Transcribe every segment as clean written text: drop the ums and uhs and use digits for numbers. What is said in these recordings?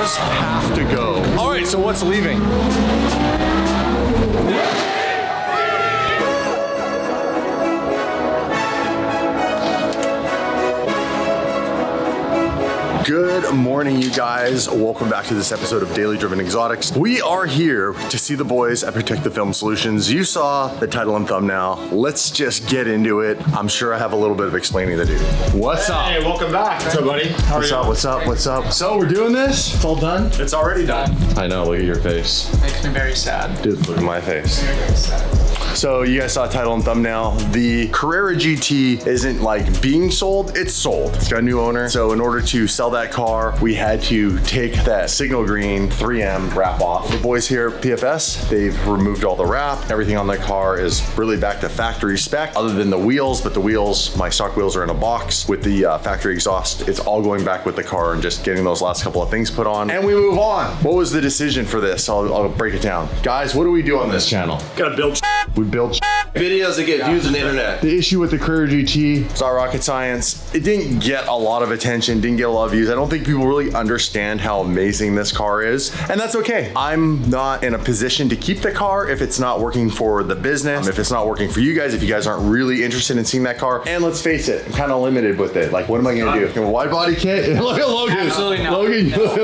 cars have to go. All right, so what's leaving? Good morning, you guys. Welcome back to this episode of Daily Driven Exotics. We are here to see the boys at Protect the Film Solutions. You saw the title and thumbnail. Let's just get into it. I'm sure I have a little bit of explaining to do. What's up? Hey, welcome back. What's up, buddy? How are you? What's up? What's up? So we're doing this? It's all done? It's already done. I know, look at your face. Makes me very sad. Dude, look at my face. Very sad. So you guys saw title and thumbnail. The Carrera GT isn't like being sold, it's sold. It's got a new owner. So in order to sell that car, we had to take that signal green 3M wrap off. The boys here at PFS, they've removed all the wrap. Everything on the car is really back to factory spec other than the wheels, but the wheels, my stock wheels are in a box with the factory exhaust. It's all going back with the car and just getting those last couple of things put on. And we move on. What was the decision for this? I'll break it down. Guys, what do we do on this channel? Gotta build. We build videos that get views on the internet. The issue with the Carrera GT, it's not rocket science. It didn't get a lot of attention, didn't get a lot of views. I don't think people really understand how amazing this car is, and that's okay. I'm not in a position to keep the car if it's not working for the business, if it's not working for you guys, if you guys aren't really interested in seeing that car. And let's face it, I'm kind of limited with it. Like, what am I gonna do? A wide body kit? Look at Logan. Absolutely not. Logan. No.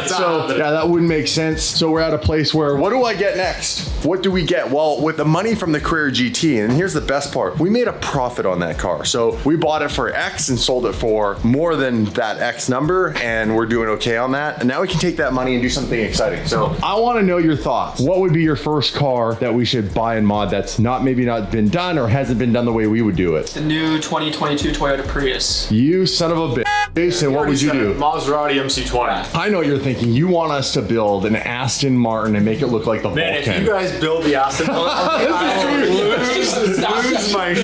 So yeah, that wouldn't make sense. So we're at a place where, what do I get next? What do we get? Well, with the money from the Carrera GT, and here's the best part, we made a profit on that car. So we bought it for X and sold it for more than that X number, and we're doing okay on that. And now we can take that money and do something exciting. So I want to know your thoughts. What would be your first car that we should buy and mod that's maybe not been done or hasn't been done the way we would do it? The new 2022 Toyota Prius. You son of a bitch. Jason, what would you do? Maserati MC20. I know what you're thinking. You want us to build an Aston Martin and make it look like the Man, Vulcan. if you guys build the Aston Martin, lose my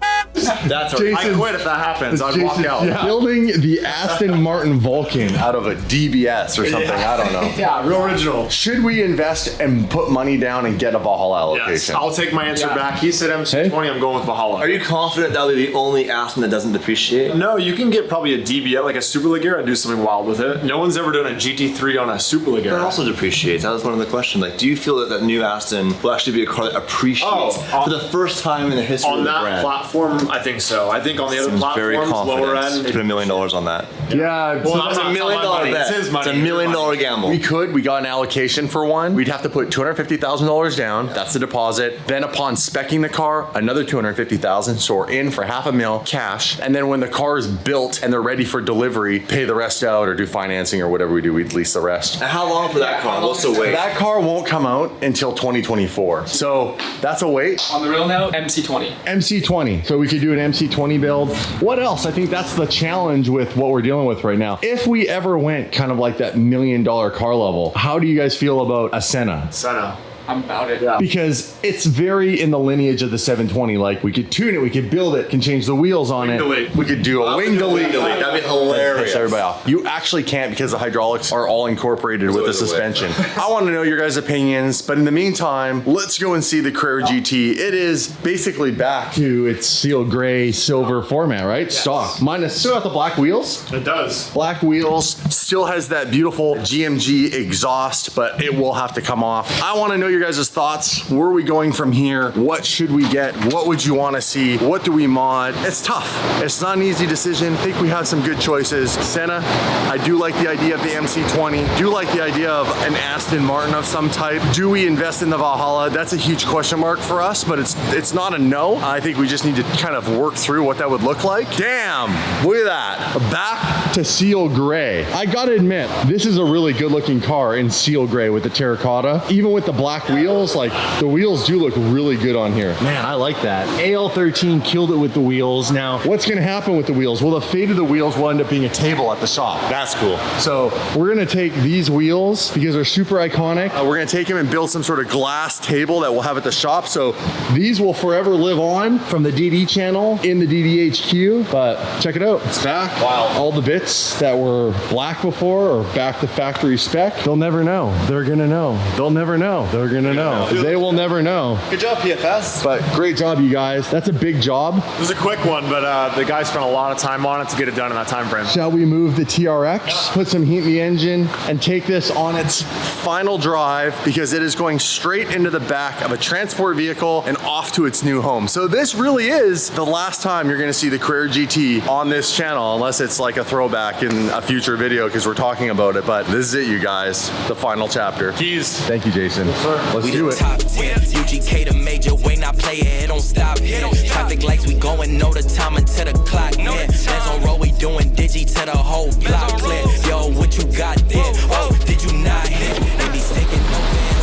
That's right. I quit if that happens. I'd walk out. Yeah. Building the Aston Martin Vulcan out of a DBS or something. I don't know. Yeah, real original. Should we invest and put money down and get a Valhalla allocation? Yes, I'll take my answer back. He said MC20, I'm going with Valhalla. Are you confident that'll be the only Aston that doesn't depreciate? No, you can get probably a DBS, like a Superleggera, and do something wild with it. No one's ever done a GT3 on a Superleggera. That also depreciates. That was one of the questions. Like, do you feel that that new Aston will actually be a car that appreciates for the first time in the history of the brand? On that platform, I think so. I think on the other platforms, lower end, put $1 million on that. Yeah, well, it's $1 million bet. It's his money. It's $1 million gamble. We got an allocation for one. We'd have to put $250,000 down. That's the deposit. Then upon speccing the car, another $250,000. So we're in for $500,000 cash. And then when the car is built and they're ready for delivery, pay the rest out or do financing or whatever we do. We'd lease the rest. And how long for that car? What's the wait? That car won't come out until 2024. So that's a wait. On the real note, MC20. MC20. So we could do an MC20 build. What else? I think that's the challenge with what we're dealing with right now. If we ever went kind of like that $1 million car level, how do you guys feel about a Senna? Senna. I'm about it. Yeah. Because it's very in the lineage of the 720. Like, we could tune it, we could build it, can change the wheels on it. Delete. We could do a wing delete. That'd be hilarious. Piss everybody off. You actually can't because the hydraulics are all incorporated with the suspension. I want to know your guys' opinions, but in the meantime, let's go and see the Carrera GT. It is basically back to its seal gray silver format, right? Yes. Stock. Minus still got the black wheels. It does. Black wheels. Still has that beautiful GMG exhaust, but it will have to come off. I want to know your guys' thoughts. Where are we going from here? What should we get? What would you want to see? What do we mod? It's tough. It's not an easy decision. I think we have some good choices. Senna, I do like the idea of the MC20. Do like the idea of an Aston Martin of some type. Do we invest in the Valhalla? That's a huge question mark for us, but it's not a no. I think we just need to kind of work through what that would look like. Damn, look at that. Back to seal gray. I gotta admit, this is a really good looking car in seal gray with the terracotta. Even with the black wheels, like the wheels do look really good on here. Man, I like that. AL13 killed it with the wheels. Now, what's gonna happen with the wheels? Well, the fate of the wheels will end up being a table at the shop. That's cool. So we're gonna take these wheels because they're super iconic. We're gonna take them and build some sort of glass table that we'll have at the shop. So these will forever live on from the DD channel in the DDHQ, but check it out. It's back. Wow. All the bits that were black before are back to factory spec. They'll never know. They're gonna know. They'll never know. They're gonna know. They will never know. Good job, PFS. But great job, you guys. That's a big job. It was a quick one, but the guy spent a lot of time on it to get it done in that time frame. Shall we move the TRX, put some heat in the engine, and take this on its final drive, because it is going straight into the back of a transport vehicle and off to its new home. So this really is the last time you're gonna see the Carrera GT on this channel, unless it's like a throwback in a future video because we're talking about it. But this is it, you guys, the final chapter. Keys. Thank you, Jason. Let's We do the it. top 10, UGK the major, when I play it, it don't stop. Traffic lights, we going, know the time until the clock. Hands on roll, we doing digi to the whole block clear. Yo, what you got there? Oh, did you not hit? They be sticking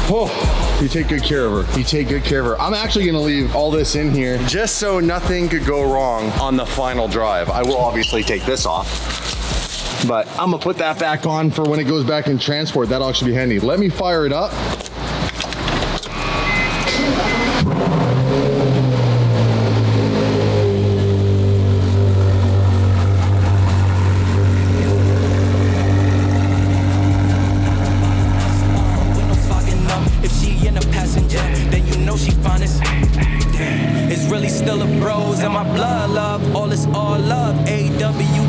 Oh, you take good care of her. You take good care of her. I'm actually gonna leave all this in here just so nothing could go wrong on the final drive. I will obviously take this off, but I'm gonna put that back on for when it goes back in transport. That'll actually be handy. Let me fire it up.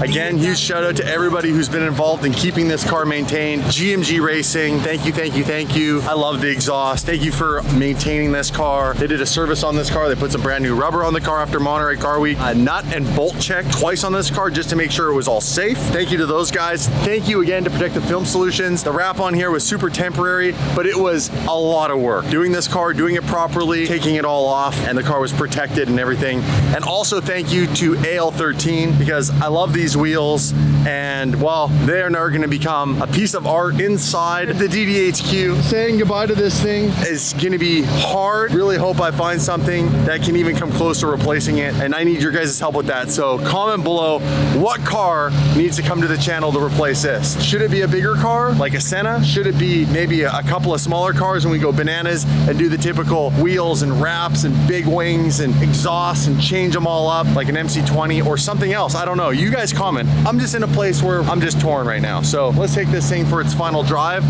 Again, huge shout out to everybody who's been involved in keeping this car maintained. GMG Racing, thank you, thank you, thank you. I love the exhaust. Thank you for maintaining this car. They did a service on this car. They put some brand new rubber on the car after Monterey Car Week. A nut and bolt check twice on this car just to make sure it was all safe. Thank you to those guys. Thank you again to Protective Film Solutions. The wrap on here was super temporary, but it was a lot of work. Doing this car, doing it properly, taking it all off, and the car was protected and everything. And also thank you to AL13, because I love these wheels, and well, they are now going to become a piece of art inside the DDHQ. Saying goodbye to this thing is going to be hard. Really hope I find something that can even come close to replacing it, and I need your guys' help with that. So comment below what car needs to come to the channel to replace this. Should it be a bigger car like a Senna? Should it be maybe a couple of smaller cars and we go bananas and do the typical wheels and wraps and big wings and exhausts and change them all up like an MC20 or something else? I don't know. You guys comment. I'm just in a place where I'm just torn right now. So let's take this thing for its final drive.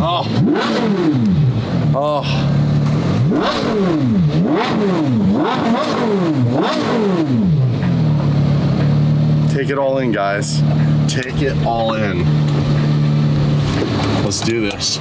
Oh. Oh. Take it all in, guys. Take it all in. Let's do this.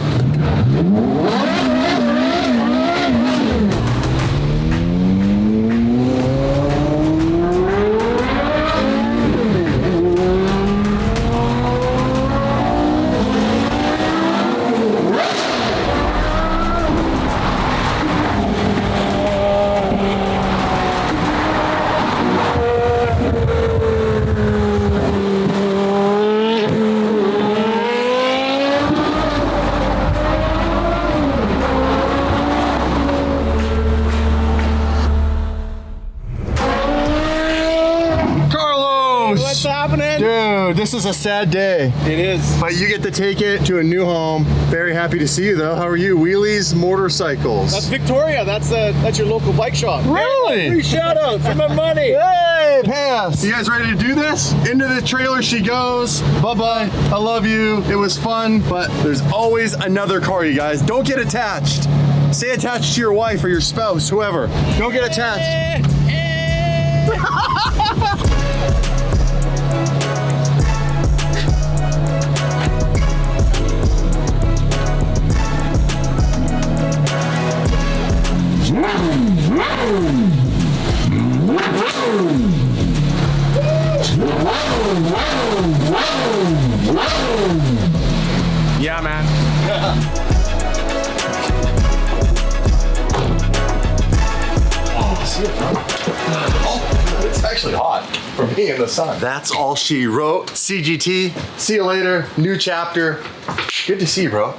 What's happening? Dude, this is a sad day. It is. But you get to take it to a new home. Very happy to see you though. How are you? Wheelies Motorcycles. That's Victoria. That's your local bike shop. Really? Free shout out for my money. Hey, pass. You guys ready to do this? Into the trailer she goes. Bye-bye. I love you. It was fun, but there's always another car, you guys. Don't get attached. Stay attached to your wife or your spouse, whoever. Don't get attached. Yeah, man. Oh, it's actually hot for me in the sun. That's all she wrote. CGT, see you later. New chapter. Good to see you, bro.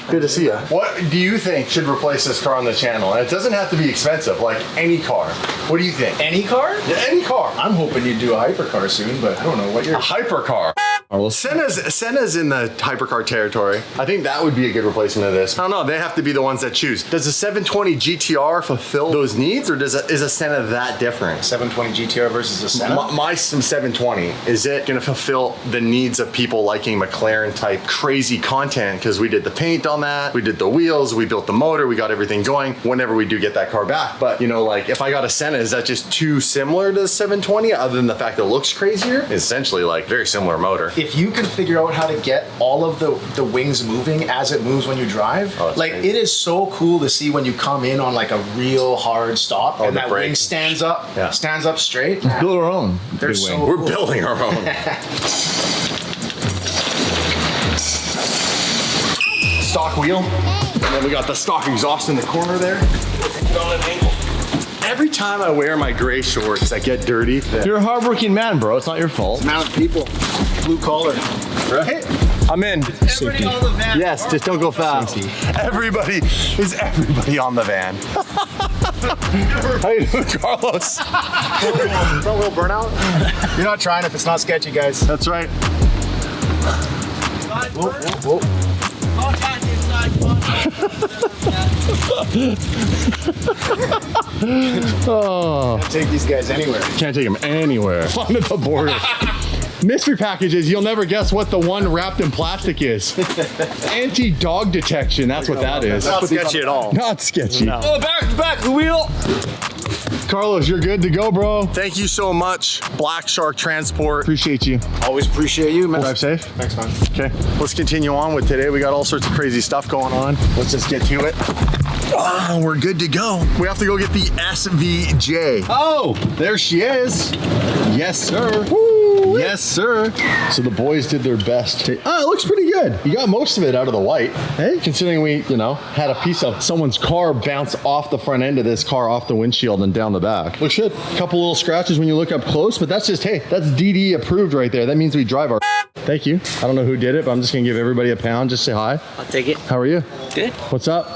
Good to see you. What do you think should replace this car on the channel? And it doesn't have to be expensive, like any car. What do you think? Any car? Yeah, any car. I'm hoping you do a hypercar soon, but I don't know what you're. A hypercar. Senna's in the hypercar territory. I think that would be a good replacement of this. I don't know, they have to be the ones that choose. Does a 720 GTR fulfill those needs, or is a Senna that different? 720 GTR versus a Senna? My 720, is it gonna fulfill the needs of people liking McLaren type crazy content? Because we did the paint on that. We did the wheels, we built the motor, we got everything going whenever we do get that car back. But you know, like if I got a Senna, is that just too similar to the 720 other than the fact that it looks crazier? It's essentially like very similar motor. If you can figure out how to get all of the wings moving as it moves when you drive, like crazy. it is so cool to see when you come in on like a real hard stop and the that brake. wing stands up straight. Build our own. They're big so wing. We're cool. building our own. Stock wheel. And then we got the stock exhaust in the corner there. Every time I wear my gray shorts that get dirty. You're a hardworking man, bro. It's not your fault. Amount of people, blue collar. Right? I'm in. Safety. Yes, just don't go fast. Everybody on the van. How you doing, Carlos? Front wheel burnout. You're not trying if it's not sketchy, guys. That's right. Whoa, whoa, whoa. Oh, Can't take these guys anywhere. can't take him anywhere. Fun at the border. Mystery packages, you'll never guess what the one wrapped in plastic is. Anti-dog detection, that's what that is. Not sketchy at all. Not sketchy. Oh, back the wheel. Carlos, you're good to go, bro. Thank you so much, Black Shark Transport. Appreciate you. Always appreciate you, man. Drive safe. Thanks, man. Okay. Let's continue on with today. We got all sorts of crazy stuff going on. Let's just get to it. Oh, we're good to go. We have to go get the SVJ. Oh, there she is. Yes, sir. Woo. Yes, sir. So the boys did their best. Oh, it looks pretty good. You got most of it out of the white. Hey, considering we, had a piece of someone's car bounce off the front end of this car, off the windshield and down the back. Looks good. A couple little scratches when you look up close, but that's just, hey, that's DD approved right there. That means we drive our. Thank you. I don't know who did it, but I'm just gonna give everybody a pound. Just say hi. I'll take it. How are you? Good. What's up?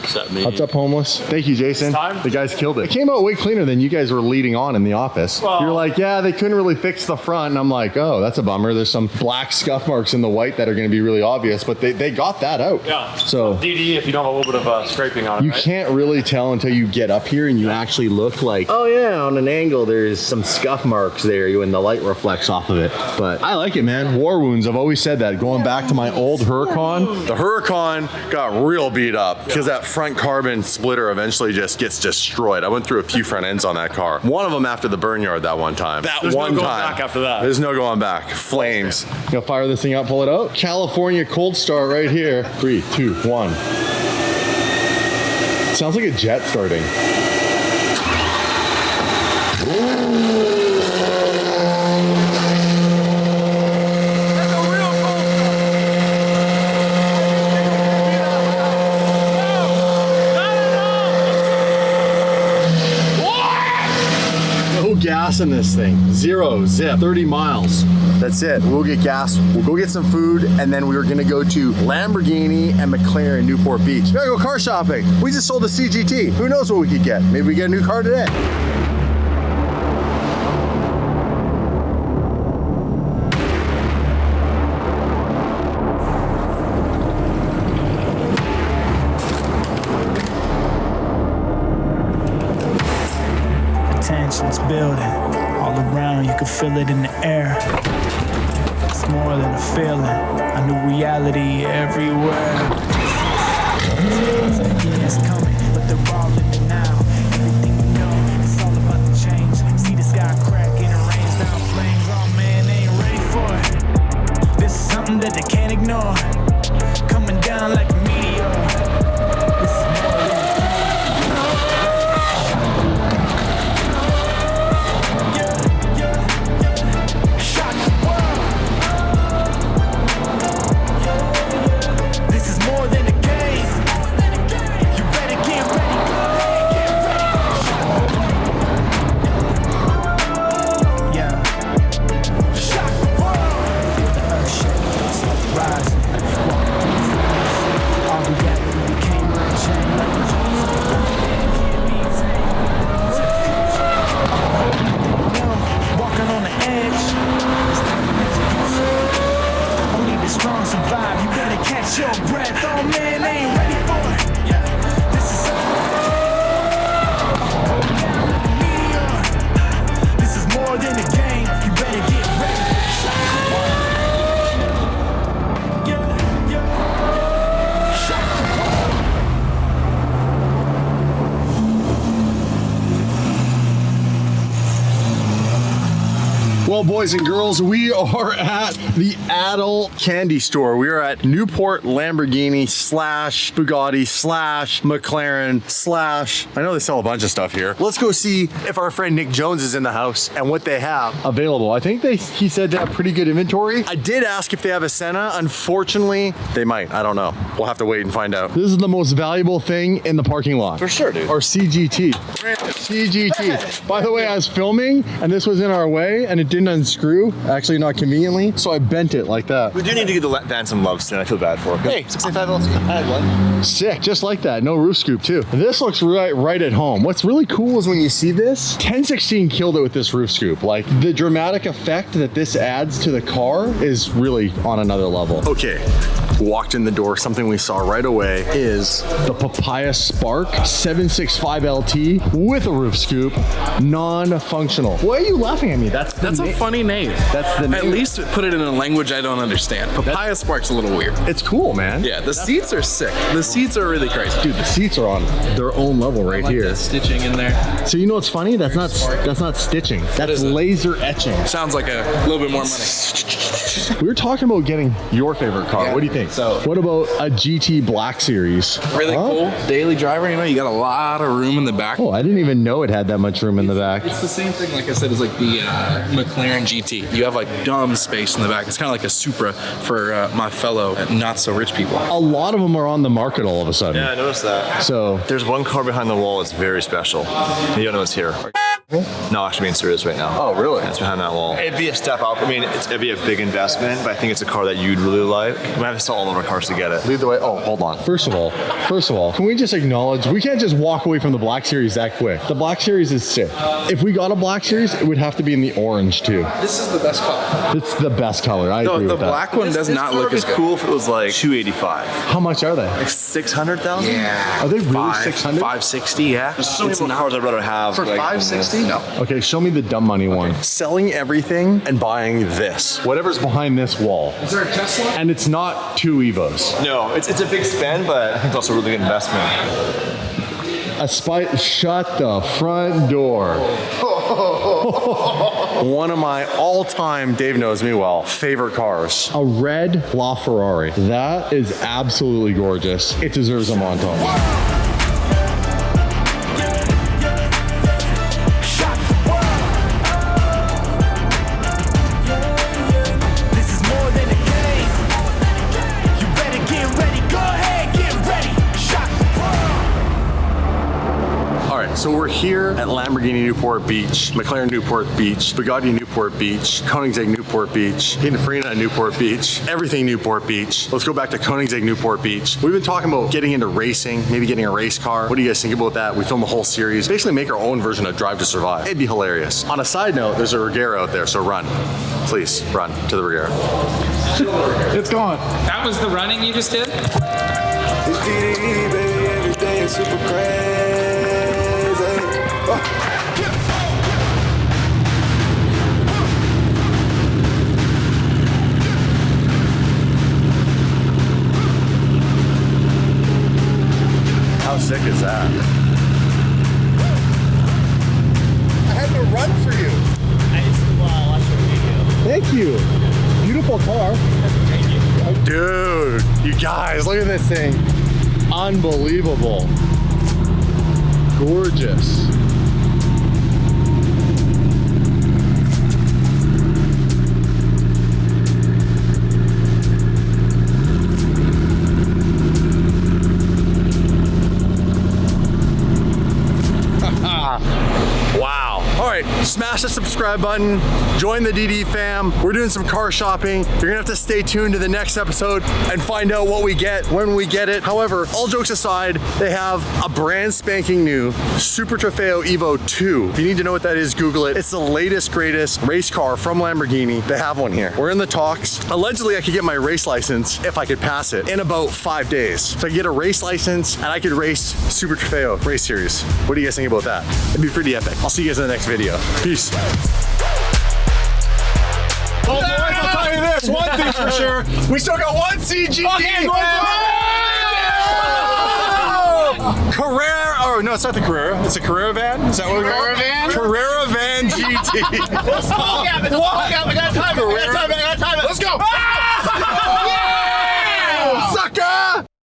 What's up, man? What's up, homeless? Thank you, Jason. The guys killed it. It came out way cleaner than you guys were leading on in the office. You're like, yeah, they couldn't really fix the front. And I'm like, oh, that's a bummer. There's some black scuff marks in the white that are going to be really obvious, but they got that out. Yeah. So DD if you don't have a little bit of scraping on it, you right? can't really tell until you get up here and you actually look like, oh yeah, on an angle, there's some scuff marks there when the light reflects off of it. But I like it, man. War wounds. I've always said that. Going back to my old Huracan. The Huracan got real beat up because that front carbon splitter eventually just gets destroyed. I went through a few front ends on that car. One of them after the burn yard that one time. There's no going back after that. There's no going back. Flames. Gonna fire this thing out, pull it out. California cold start right here. 3, 2, 1. Sounds like a jet starting. Gas in this thing. 0 zip, 30 miles. That's it. We'll get gas. We'll go get some food, and then we were gonna go to Lamborghini and McLaren Newport Beach. We gotta go car shopping. We just sold a CGT. Who knows what we could get? Maybe we get a new car today. Tension's building all around, you can feel it in the air. It's more than a feeling, a new reality everywhere. Yeah, it's coming, but they're all in it now. Everything you know, it's all about the change. See the sky cracking, it rains down flames. Oh man, they ain't ready for it. This is something that they can't ignore. Coming down like a meteor. This is more than Well, boys and girls, we are at the adult candy store. We are at Newport Lamborghini slash Bugatti slash McLaren slash, I know they sell a bunch of stuff here. Let's go see if our friend Nick Jones is in the house and what they have available. I think he said they have pretty good inventory. I did ask if they have a Senna. Unfortunately, they might. I don't know. We'll have to wait and find out. This is the most valuable thing in the parking lot. For sure, dude. Our CGT. CGT. By the way, I was filming and this was in our way and it didn't unscrew, actually not conveniently, so I bent it like that. We do need to give the van some love soon. I feel bad for it. Hey, 65 LT. I had one. Sick, just like that. No roof scoop too. This looks right at home. What's really cool is when you see this, 1016 killed it with this roof scoop. Like the dramatic effect that this adds to the car is really on another level. Okay. Walked in the door, something we saw right away is the Papaya Spark 765 LT with a roof scoop, non-functional. Why are you laughing at me? That's a funny name. That's the name. At least put it in a language I don't understand. Papaya Spark's a little weird. It's cool, man. Yeah, the seats are sick. The seats are really crazy. Dude, the seats are on their own level right like here. the stitching in there. So you know what's funny? That's not stitching. That's laser etching. Sounds like a little bit more money. We were talking about getting your favorite car. What do you think? So, what about a GT Black Series? Really cool. Daily driver, you know, you got a lot of room in the back. Oh, I didn't even know it had that much room in the back. It's the same thing, like I said, as like the McLaren GT. You have like dumb space in the back. It's kind of like a Supra for my fellow not so rich people. A lot of them are on the market all of a sudden. Yeah, I noticed that. So there's one car behind the wall that's very special. You don't know it's here. No, actually being serious right now. Oh, really? That's behind that wall. It'd be a step up. I mean, it'd be a big investment, but I think it's a car that you'd really like. We have to sell all of our cars to get it. Lead the way. Oh, hold on. First of all, can we just acknowledge we can't just walk away from the Black Series that quick? The Black Series is sick. If we got a Black Series, it would have to be in the orange too. This is the best color. It's the best color. I agree with that. The black one does not look as good. Cool if it was like 285. How much are they? Like 600,000? Yeah. Are they really 600? 560, yeah. There's so many more cars I'd rather have. For like, 560? No. Okay, show me the dumb money one. Selling everything and buying this. Whatever's behind this wall. Is there a Tesla? And it's not 2 Evos. No, it's a big spend, but I think it's also a really good investment. Shut the front door. One of my all-time, Dave knows me well, favorite cars. A red LaFerrari. That is absolutely gorgeous. It deserves a montage. So we're here at Lamborghini Newport Beach, McLaren Newport Beach, Bugatti Newport Beach, Koenigsegg Newport Beach, Pininfarina Newport Beach, everything Newport Beach. Let's go back to Koenigsegg Newport Beach. We've been talking about getting into racing, maybe getting a race car. What do you guys think about that? We filmed the whole series. Basically make our own version of Drive to Survive. It'd be hilarious. On a side note, there's a Regera out there, so run. Please, run to the Regera. It's gone. That was the running you just did? It's DDE, baby, everything is super crazy. How sick is that? I had to run for you. I just watched your video. Thank you. Beautiful car. Dude, you guys, look at this thing. Unbelievable. Gorgeous. Wow. All right, smash the subscribe button, join the DD fam. We're doing some car shopping. You're gonna have to stay tuned to the next episode and find out what we get when we get it. However, all jokes aside, they have a brand spanking new Super Trofeo Evo 2. If you need to know what that is, Google it. It's the latest, greatest race car from Lamborghini. They have one here. We're in the talks. Allegedly, I could get my race license if I could pass it in about 5 days. So I could get a race license and I could race Super Trofeo race series. What do you guys think about that? It'd be pretty epic. I'll see you guys in the next video. Peace. Oh, boys, I'll tell you this. One thing for sure. We still got one CGT. Okay, Carrera, oh no, it's not the Carrera. It's a Carrera van? Is that what we call it? Carrera Van GT. Let's go, Gavin. We got time. We got time. Let's go.